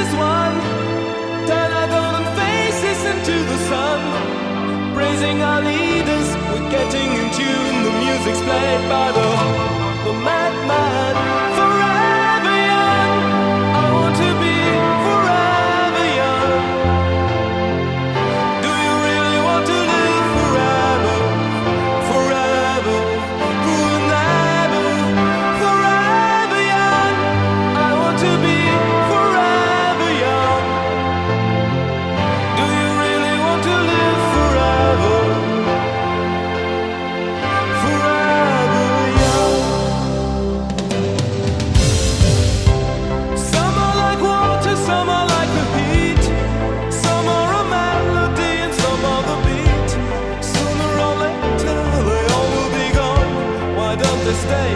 as one. Turn our golden faces into the sun. Praising our leaders, we're getting in tune. The music's played by the madman. Forever young, I want to be forever young. Do you really want to live forever? Forever, forever, forever young. I want to be forever young. Do you really want to live forever? Forever young. Some are like water, some are like the heat. Some are a melody and some are the beat. Sooner or later they all will be gone. Why don't they stay